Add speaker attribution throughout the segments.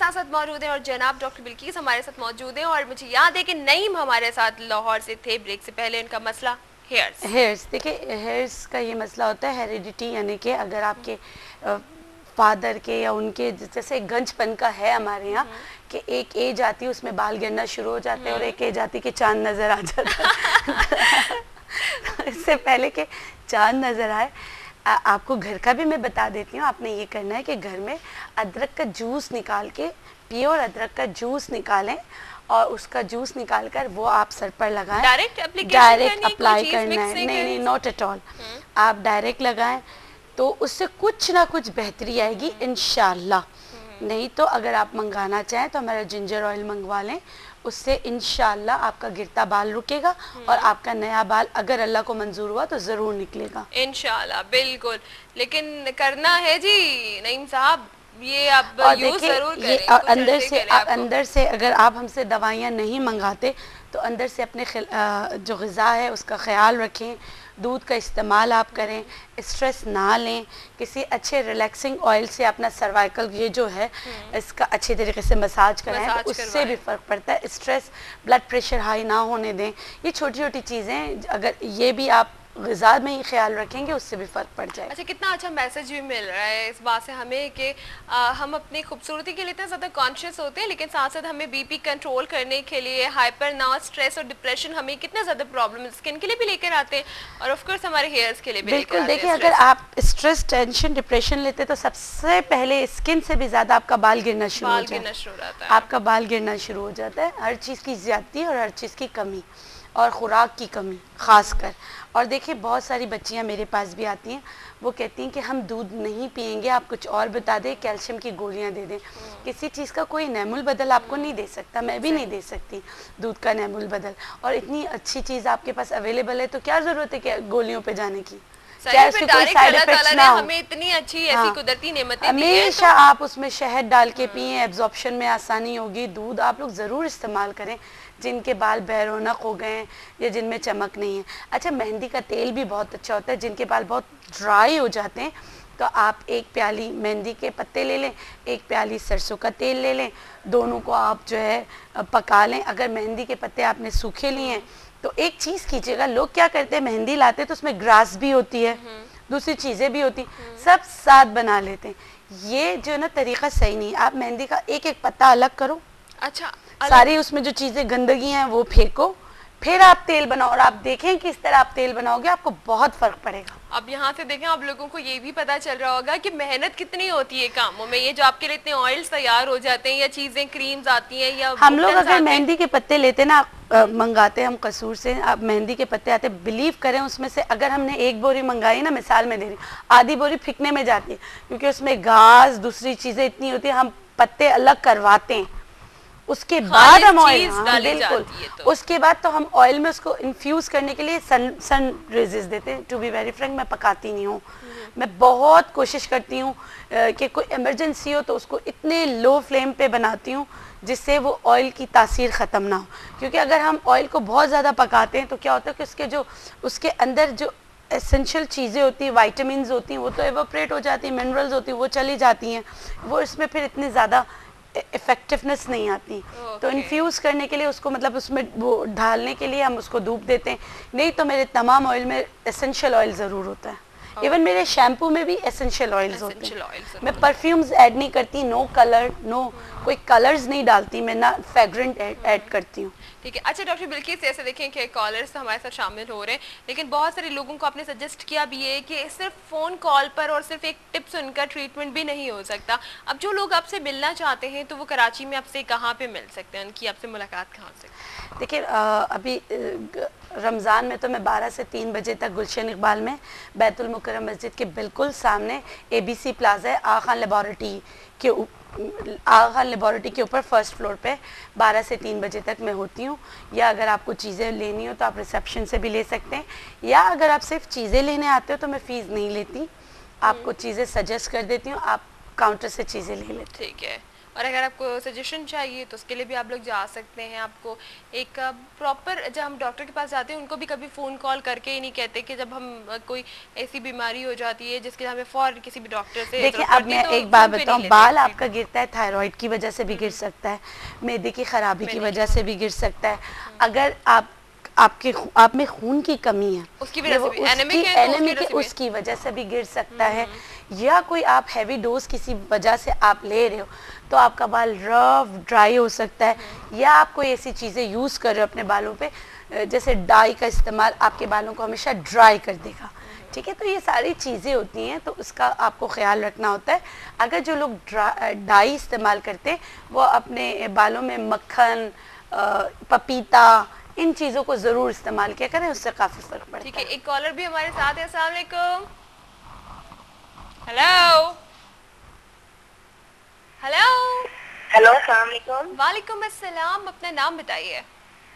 Speaker 1: साथ साथ मौजूद हैं और जनाब डॉक्टर बिल्किस हमारे साथ मौजूद हैं और मुझे याद है कि नईम हमारे साथ लाहौर से थे। ब्रेक से पहले उनका मसला हेयर्स।
Speaker 2: देखिए हेयर्स का ये मसला होता है हेरिडिटी, यानी कि अगर आपके फादर के या उनके जैसे गंजपन का है हमारे यहाँ कि एक एज आती है उसमें बाल गिरना शुरू हो जाते हैं और एक एज आती है कि चांद नज़र आ जाता है। इससे पहले कि चांद नज़र आए आपको घर का भी मैं बता देती हूँ। आपने ये करना है कि घर में अदरक का जूस निकाल के, प्योर अदरक का जूस निकालें और उसका जूस निकाल कर वो आप सर पर लगाएं।
Speaker 1: डायरेक्ट
Speaker 2: अप्लाई करना है? नहीं, नॉट एट ऑल। आप डायरेक्ट लगाएं तो उससे कुछ ना कुछ बेहतरी आएगी इंशाल्लाह। नहीं तो अगर आप मंगाना चाहें तो हमारा जिंजर ऑयल मंगवा लें, उससे इंशाल्लाह आपका गिरता बाल रुकेगा और आपका नया बाल अगर अल्लाह को मंजूर हुआ तो ज़रूर निकलेगा
Speaker 1: इंशाल्लाह। बिल्कुल, लेकिन करना है जी नईम साहब, ये आप यूज़ ज़रूर करें।
Speaker 2: ये अंदर से अगर आप हमसे दवाइयाँ नहीं मंगाते तो अंदर से अपने जो ग़िज़ा है उसका ख्याल रखें, दूध का इस्तेमाल आप करें, स्ट्रेस ना लें, किसी अच्छे रिलैक्सिंग ऑयल से अपना सर्वाइकल ये जो है इसका अच्छे तरीके से मसाज कराएं तो उससे भी फ़र्क पड़ता है। स्ट्रेस, ब्लड प्रेशर हाई ना होने दें। ये छोटी छोटी चीज़ें अगर ये भी आप ग़िज़ा में ही ख्याल रखेंगे उससे भी फ़र्क पड़ जाएगा।
Speaker 1: अच्छा, कितना अच्छा मैसेज भी मिल रहा है इस बात से हमें कि हम अपनी खूबसूरती के लिए इतना ज़्यादा कॉन्शियस होते हैं, लेकिन साथ साथ हमें बीपी कंट्रोल करने के लिए, हाइपर ना स्ट्रेस और डिप्रेशन हमें कितना ज़्यादा प्रॉब्लम स्किन के लिए भी लेकर आते हैं और ऑफ कोर्स हमारे हेयर्स के लिए भी लेकर आते हैं।
Speaker 2: देखिए अगर आप स्ट्रेस, टेंशन, डिप्रेशन लेते तो सबसे पहले स्किन से भी ज़्यादा आपका बाल गिरना शुरू हो जाता है। आपका बाल गिरना शुरू हो जाता है, हर चीज़ की ज़्यादती और हर चीज़ की कमी और ख़ुराक की कमी ख़ास कर। और देखिए बहुत सारी बच्चियां मेरे पास भी आती हैं, वो कहती हैं कि हम दूध नहीं पिएंगे, आप कुछ और बता दें, कैल्शियम की गोलियां दे दें। किसी चीज़ का कोई नैमुल बदल आपको नहीं दे सकता, मैं भी नहीं दे सकती दूध का नैमुल बदल। और इतनी अच्छी चीज़ आपके पास अवेलेबल है तो क्या ज़रूरत है कि गोलियों पर जाने की?
Speaker 1: क्या इसके कोई साइड इफेक्ट्स ना हो? हमें इतनी अच्छी ऐसी कुदरती नेमतें
Speaker 2: हमेशा आप उसमें शहद डाल के पिएं, एब्जॉर्प्शन में आसानी होगी। दूध आप लोग ज़रूर इस्तेमाल करें जिनके बाल बैरोनक हो गए हैं या जिनमें चमक नहीं है। अच्छा, मेहंदी का तेल भी बहुत अच्छा होता है। जिनके बाल बहुत ड्राई हो जाते हैं तो आप एक प्याली मेहंदी के पत्ते ले लें, एक प्याली सरसों का तेल ले लें, दोनों को आप जो है पका लें। अगर मेहंदी के पत्ते आपने सूखे लिए हैं तो एक चीज़ कीजिएगा, लोग क्या करते हैं मेहंदी लाते हैं तो उसमें ग्रास भी होती है, दूसरी चीज़ें भी होती, सब साथ बना लेते हैं। ये जो ना तरीका सही नहीं। आप मेहंदी का एक एक पत्ता अलग करो,
Speaker 1: अच्छा
Speaker 2: सारी उसमें जो चीज़ें गंदगी हैं वो फेंको, फिर आप तेल बनाओ और आप देखें कि इस तरह आप तेल बनाओगे आपको बहुत फ़र्क पड़ेगा।
Speaker 1: अब यहाँ से देखें आप लोगों को ये भी पता चल रहा होगा कि मेहनत कितनी होती है कामों में। ये जो आपके लिए इतने ऑयल्स तैयार हो जाते हैं या चीज़ें क्रीम्स आती हैं या
Speaker 2: हम लोग अगर मेहंदी के पत्ते लेते ना मंगाते हम कसूर से, आप मेहंदी के पत्ते आते, बिलीव करें उसमें से अगर हमने एक बोरी मंगाई ना, मिसाल में दे रही, आधी बोरी फेंकने में जाती है क्योंकि उसमें घास दूसरी चीज़ें इतनी होती है। हम पत्ते अलग करवाते हैं, उसके बाद हम ऑयल, बिल्कुल उसके बाद तो हम ऑयल में उसको इन्फ्यूज़ करने के लिए सन रेजेस देते हैं। टू बी वेरी फ्रैंक मैं पकाती नहीं हूँ, मैं बहुत कोशिश करती हूँ कि कोई इमरजेंसी हो तो उसको इतने लो फ्लेम पे बनाती हूँ जिससे वो ऑयल की तासीर ख़त्म ना हो। क्योंकि अगर हम ऑयल को बहुत ज़्यादा पकाते हैं तो क्या होता है कि उसके अंदर जो एसेंशियल चीज़ें होती हैं, वाइटामिन होती हैं, वो तो एवोपरेट हो जाती हैं, मिनरल्स होती हैं वो चली जाती हैं, वो इसमें फिर इतनी ज़्यादा इफेक्टिवनेस नहीं आती। तो इन्फ्यूज़ करने के लिए उसको मतलब उसमें वो ढालने के लिए हम उसको धूप देते हैं। नहीं तो मेरे तमाम ऑयल में एसेंशियल ऑयल ज़रूर होता है। इवन मेरे शैम्पू में भी एसेंशियल ऑयल्स होते हैं। मैं परफ्यूम्स ऐड नहीं करती, नो कलर, नो कोई कलर्स नहीं डालती मैं, ना फ्रेग्रेंट ऐड करती हूँ।
Speaker 1: ठीक है। अच्छा डॉक्टर बिल्किस, ऐसे देखें कि कॉलर्स तो हमारे साथ शामिल हो रहे हैं, लेकिन बहुत सारे लोगों को आपने सजेस्ट किया भी है कि सिर्फ फ़ोन कॉल पर और सिर्फ एक टिप सुनकर ट्रीटमेंट भी नहीं हो सकता। अब जो लोग आपसे मिलना चाहते हैं तो वो कराची में आपसे कहाँ पे मिल सकते हैं, उनकी आपसे मुलाकात कहाँ से?
Speaker 2: देखिए अभी रमज़ान में तो मैं 12 से 3 बजे तक गुलशन इकबाल में बैतुल मुकर्रम मस्जिद के बिल्कुल सामने ABC प्लाजा है, आगा खान लेबॉरेटरी के ऊपर फर्स्ट फ्लोर पे 12 से 3 बजे तक मैं होती हूँ। या अगर आपको चीज़ें लेनी हो तो आप रिसेप्शन से भी ले सकते हैं, या अगर आप सिर्फ चीज़ें लेने आते हो तो मैं फ़ीस नहीं लेती, आपको चीज़ें सजेस्ट कर देती हूँ, आप काउंटर से चीज़ें ले लेते।
Speaker 1: ठीक है। और अगर आपको सजेशन चाहिए तो उसके लिए भी आप लोग जा सकते हैं। आपको एक प्रॉपर, जब हम डॉक्टर के पास जाते हैं उनको भी कभी फ़ोन कॉल करके ही नहीं कहते कि जब हम कोई ऐसी बीमारी हो जाती है जिसके लिए हमें फ़ौरन किसी भी डॉक्टर से
Speaker 2: देखिए,
Speaker 1: ज़रूरत
Speaker 2: अब
Speaker 1: पड़ती
Speaker 2: मैं
Speaker 1: है तो
Speaker 2: एक बात
Speaker 1: फ़ोन पे
Speaker 2: बताऊं,
Speaker 1: नहीं लेते
Speaker 2: बाल आपका
Speaker 1: ट्रीटमेंट।
Speaker 2: गिरता है थायराइड की वजह से भी गिर सकता है, मैदे की खराबी की
Speaker 1: मैंने
Speaker 2: वजह से भी गिर सकता है, अगर आप में खून की कमी है,
Speaker 1: उसकी
Speaker 2: ये
Speaker 1: वजह
Speaker 2: वो
Speaker 1: से भी
Speaker 2: उसकी
Speaker 1: एनेमिक है तो उसकी
Speaker 2: एनीमिक
Speaker 1: वजह
Speaker 2: है
Speaker 1: से भी।
Speaker 2: उसकी वजह से भी गिर सकता है, या कोई आप हैवी डोज किसी वजह से आप ले रहे हो तो आपका बाल रफ ड्राई हो सकता है, या आप कोई ऐसी चीज़ें यूज़ कर रहे हो अपने बालों पे जैसे डाई का इस्तेमाल आपके बालों को हमेशा ड्राई कर देगा। ठीक है, तो ये सारी चीज़ें होती हैं, तो उसका आपको ख्याल रखना होता है। अगर जो लोग डाई इस्तेमाल करते हैं वो अपने बालों में मक्खन, पपीता, इन चीज़ों को ज़रूर इस्तेमाल किया करें, उससे काफ़ी फ़र्क
Speaker 1: ठीक
Speaker 2: पड़ता
Speaker 1: है,
Speaker 2: है।
Speaker 1: एक कॉलर भी हमारे साथ है। अस्सलाम वालेकुम। Hello hello.
Speaker 3: हेलो, अस्सलाम वालेकुम।
Speaker 1: वालेकुम अस्सलाम, अपना नाम बताइए।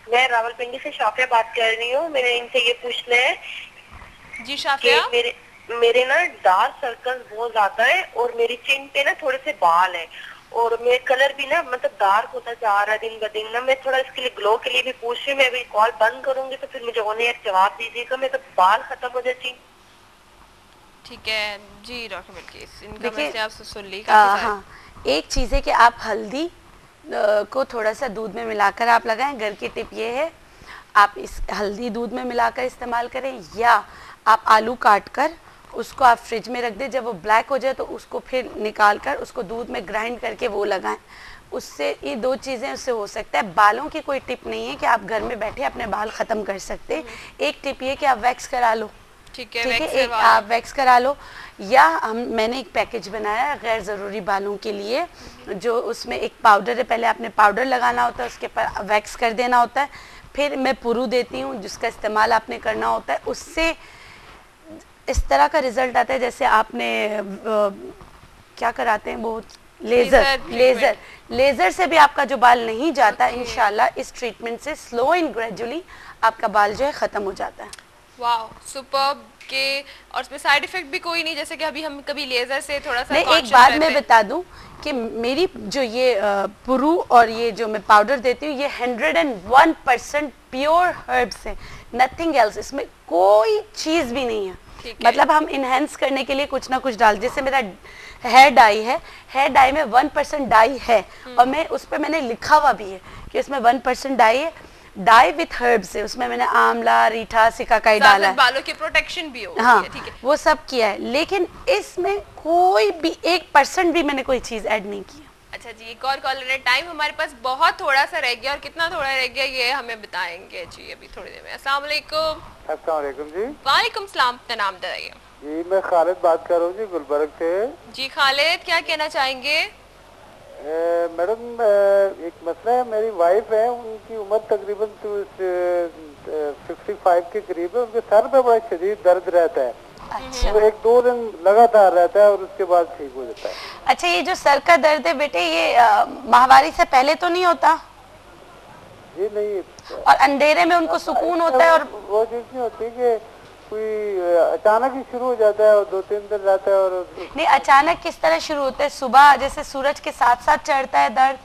Speaker 3: मैं रावलपिंडी से शाफिया बात कर रही हूँ। मेरे इनसे ये पूछना है
Speaker 1: जी
Speaker 3: कि
Speaker 1: शाफिया।
Speaker 3: मेरे ना डार्क सर्कल बहुत ज्यादा है और मेरी चिन पे ना थोड़े से बाल है और मेरे कलर भी ना मतलब डार्क होता जा रहा है दिन ब दिन ना। मैं थोड़ा इसके लिए ग्लो के लिए भी पूछ रही हूँ। मैं अभी कॉल बंद करूंगी तो फिर मुझे ऑन एयर जवाब दीजिएगा। मेरे तो बाल खत्म हो जाए चिन।
Speaker 1: ठीक है जी डॉक्टर बिल्किस, इनका
Speaker 2: देखिए,
Speaker 1: मैसेज आपसे सुन ली काफ़ी सारे।
Speaker 2: हाँ, एक चीज़ है कि आप हल्दी को थोड़ा सा दूध में मिलाकर आप लगाएं। घर की टिप ये है, आप इस हल्दी दूध में मिलाकर इस्तेमाल करें, या आप आलू काट कर उसको आप फ्रिज में रख दें, जब वो ब्लैक हो जाए तो उसको फिर निकाल कर उसको दूध में ग्राइंड करके वो लगाएं। उससे ये दो चीज़ें उससे हो सकता है। बालों की कोई टिप नहीं है कि आप घर में बैठे अपने बाल ख़त्म कर सकते। एक टिप ये कि आप वैक्स करा लो।
Speaker 1: ठीक है,
Speaker 2: ठीक है,
Speaker 1: वैक्स
Speaker 2: एक
Speaker 1: करवा
Speaker 2: आप
Speaker 1: लें।
Speaker 2: वैक्स करा लो, या मैंने एक पैकेज बनाया है गैर ज़रूरी बालों के लिए, जो उसमें एक पाउडर है, पहले आपने पाउडर लगाना होता है, उसके ऊपर वैक्स कर देना होता है, फिर मैं पुरू देती हूँ जिसका इस्तेमाल आपने करना होता है। उससे इस तरह का रिजल्ट आता है जैसे आपने क्या कराते हैं वो लेज़र लेज़र लेज़र से भी आपका जो बाल नहीं जाता, इंशाल्लाह इस ट्रीटमेंट से स्लो एंड ग्रेजुअली आपका बाल जो है ख़त्म हो जाता है।
Speaker 1: वाह सुपर्ब के, और इसमें साइड इफेक्ट भी कोई नहीं, जैसे कि अभी हम कभी लेजर से थोड़ा सा
Speaker 2: नहीं, एक
Speaker 1: कॉन्शियस
Speaker 2: बात
Speaker 1: रहते
Speaker 2: मैं
Speaker 1: हैं।
Speaker 2: बता दूं कि मेरी जो ये पुरू और ये जो मैं पाउडर देती हूँ ये 101% प्योर हर्ब्स है, नथिंग एल्स, इसमें कोई चीज़ भी नहीं है।
Speaker 1: ठीक है।
Speaker 2: मतलब हम इनहेंस करने के लिए कुछ ना कुछ डाल, जैसे मेरा हेयर डाई है, हेयर डाई में 1% डाई है, और मैं उस पर मैंने लिखा हुआ भी है कि उसमें 1% डाई है, डाई विथ हर्ब्स है, उसमें मैंने आंवला, रीठा, सिकाकाई डाला
Speaker 1: ज़्यादातर
Speaker 2: है।
Speaker 1: बालों की प्रोटेक्शन भी हो।
Speaker 2: हाँ,
Speaker 1: ठीक है।
Speaker 2: वो सब किया है, लेकिन इसमें कोई भी 1% भी मैंने कोई चीज़ ऐड नहीं की है।
Speaker 1: अच्छा जी, एक और कॉलर है। टाइम हमारे पास बहुत थोड़ा सा रह गया, और कितना थोड़ा रह गया ये हमें बताएंगे जी अभी थोड़ी देर में। अस्सलाम वालेकुम।
Speaker 4: अस्सलाम वालेकुम जी।
Speaker 1: वालेकुम सलाम, अपना नाम बताइए।
Speaker 4: जी मैं खालिद बात कर रहा हूँ जी, गुलबर्ग से।
Speaker 1: जी खालिद, क्या कहना चाहेंगे?
Speaker 4: मैडम, एक मसला है, मेरी वाइफ है, उनकी उम्र तकरीबन 55 के करीब है, उनके सर पे बड़ा शदीद दर्द रहता है।
Speaker 2: अच्छा,
Speaker 4: तो 1-2 दिन लगातार रहता है और उसके बाद ठीक हो जाता है।
Speaker 2: अच्छा, ये जो सर का दर्द है बेटे, ये माहवारी से पहले तो नहीं होता?
Speaker 4: जी नहीं,
Speaker 2: और अंधेरे में उनको सुकून होता है? और
Speaker 4: वो चीज नहीं होती कि कोई अचानक ही शुरू हो जाता है और 2-3 दिन रहता है। और
Speaker 2: नहीं, अचानक किस तरह शुरू होता है? सुबह जैसे सूरज के साथ साथ चढ़ता है दर्द?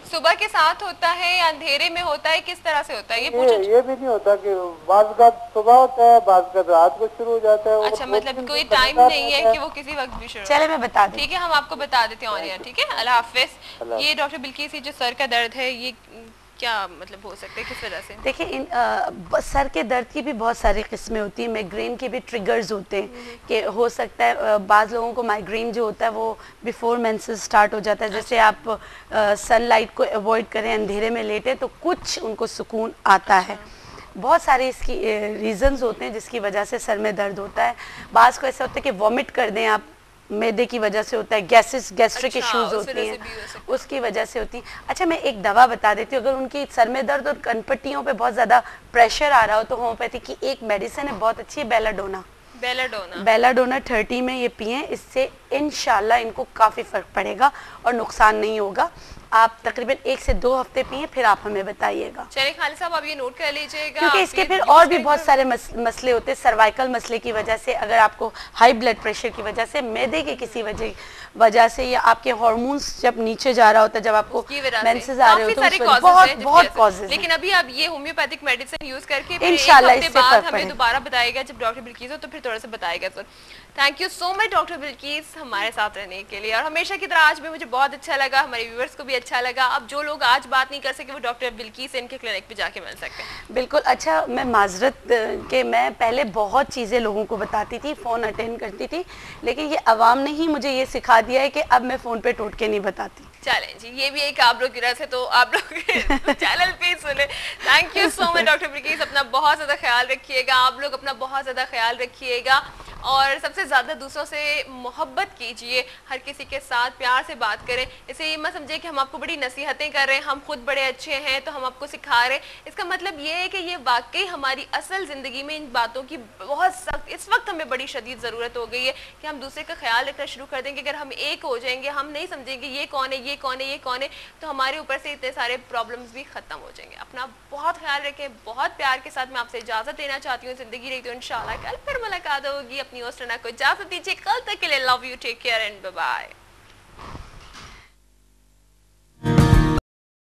Speaker 1: सुबह के साथ होता है या अंधेरे में होता है, किस तरह से होता है ये पूछो।
Speaker 4: ये भी नहीं होता कि बाज़ का सुबह होता है, बाज़ का रात को शुरू हो जाता है।
Speaker 1: अच्छा, मतलब कोई टाइम नहीं है कि वो किसी वक्त भी शुरू।
Speaker 2: चले मैं बता दूं।
Speaker 1: ठीक है, हम आपको बता देते हैं ऑन एयर। ठीक है, अल्लाह हाफिज। ये डॉक्टर बिल्किस, ये जो सर का दर्द है ये क्या मतलब हो सकता है, किस वजह से?
Speaker 2: देखिए, सर के दर्द की भी बहुत सारी किस्में होती हैं, माइग्रेन के भी ट्रिगर्स होते हैं कि हो सकता है बाज़ लोगों को माइग्रेन जो होता है वो बिफोर मेंसेस स्टार्ट हो जाता है, जैसे आप सनलाइट को अवॉइड करें, अंधेरे में लेटें तो कुछ उनको सुकून आता है। बहुत सारे इसकी रीज़न्स होते हैं जिसकी वजह से सर में दर्द होता है। बाज़ को ऐसा होता है कि वॉमिट कर दें आप, मैदे की वजह से होता है, गैस्ट्रिक इश्यूज होती हैं, उसकी वजह से होती हैं। अच्छा, मैं एक दवा बता देती हूँ, अगर उनकी सर में दर्द और कनपट्टियों पे बहुत ज़्यादा प्रेशर आ रहा हो तो होम्योपैथी की एक मेडिसिन है बहुत अच्छी है, बेलाडोना। बेलाडोना 30 में ये पिएं, इससे इंशाल्लाह इनको काफ़ी फ़र्क पड़ेगा और नुकसान नहीं होगा। आप तकरीबन 1 से 2 हफ्ते पिए, फिर आप हमें बताइएगा।
Speaker 1: चलिए खालिद साहब आप ये नोट कर लीजिएगा,
Speaker 2: क्योंकि इसके फिर और भी बहुत सारे मसले होते हैं। सर्वाइकल मसले की वजह से, अगर आपको हाई ब्लड प्रेशर की वजह से, मैदे के किसी वजह से, या आपके हार्मोन्स जब नीचे जा रहा होता है, जब आपको मेंसेस आ रहे होते हैं, बहुत कॉजेज।
Speaker 1: लेकिन अभी आप ये होम्योपैथिक मेडिसिन यूज करके
Speaker 2: इंशाल्लाह इससे
Speaker 1: बाद हमें दोबारा बताएगा जब डॉक्टर बिल्किस हो, तो फिर थोड़ा सा बताएगा। Sir thank you so much doctor Bilkis हमारे साथ रहने के लिए, और हमेशा की तरह आज भी मुझे बहुत अच्छा लगा, हमारे व्यूअर्स को भी अच्छा लगा। अब जो लोग आज बात नहीं कर सके वो डॉक्टर बिल्किस इनके क्लिनिक पे जाके मिल सकते हैं।
Speaker 2: बिल्कुल। अच्छा, मैं माजरत के मैं पहले बहुत चीज़ें लोगों को बताती थी, फ़ोन अटेंड करती थी, लेकिन ये अवाम ने ही मुझे ये सिखा दिया है कि अब मैं फ़ोन पे टोट के नहीं बताती।
Speaker 1: चलें जी, ये भी एक आप लोग की तरह से, तो आप लोग चैनल पे सुने। Thank you so much doctor Bilkis, अपना बहुत ज़्यादा ख्याल रखिएगा, आप लोग अपना बहुत ज़्यादा ख्याल रखिएगा, और सबसे ज़्यादा दूसरों से मोहब्बत कीजिए, हर किसी के साथ प्यार से बात करें। इसे ये मत समझिए कि हम आपको बड़ी नसीहतें कर रहे हैं, हम खुद बड़े अच्छे हैं तो हम आपको सिखा रहे हैं। इसका मतलब ये है कि ये वाकई हमारी असल ज़िंदगी में इन बातों की बहुत सख्त इस वक्त हमें बड़ी शदीद ज़रूरत हो गई है कि हम दूसरे का ख्याल रखना शुरू कर देंगे। अगर हम एक हो जाएंगे, हम नहीं समझेंगे ये कौन है, ये कौन है, ये कौन है, तो हमारे ऊपर से इतने सारे प्रॉब्लम्स भी ख़त्म हो जाएंगे। अपना बहुत ख्याल रखें, बहुत प्यार के साथ मैं आपसे इजाज़त देना चाहती हूँ। ज़िंदगी रही तो इंशाल्लाह कल फिर मुलाकात होगी। अपनी होस्ट को इजाज़त दीजिए, कल तक के लिए love you, take care and bye bye.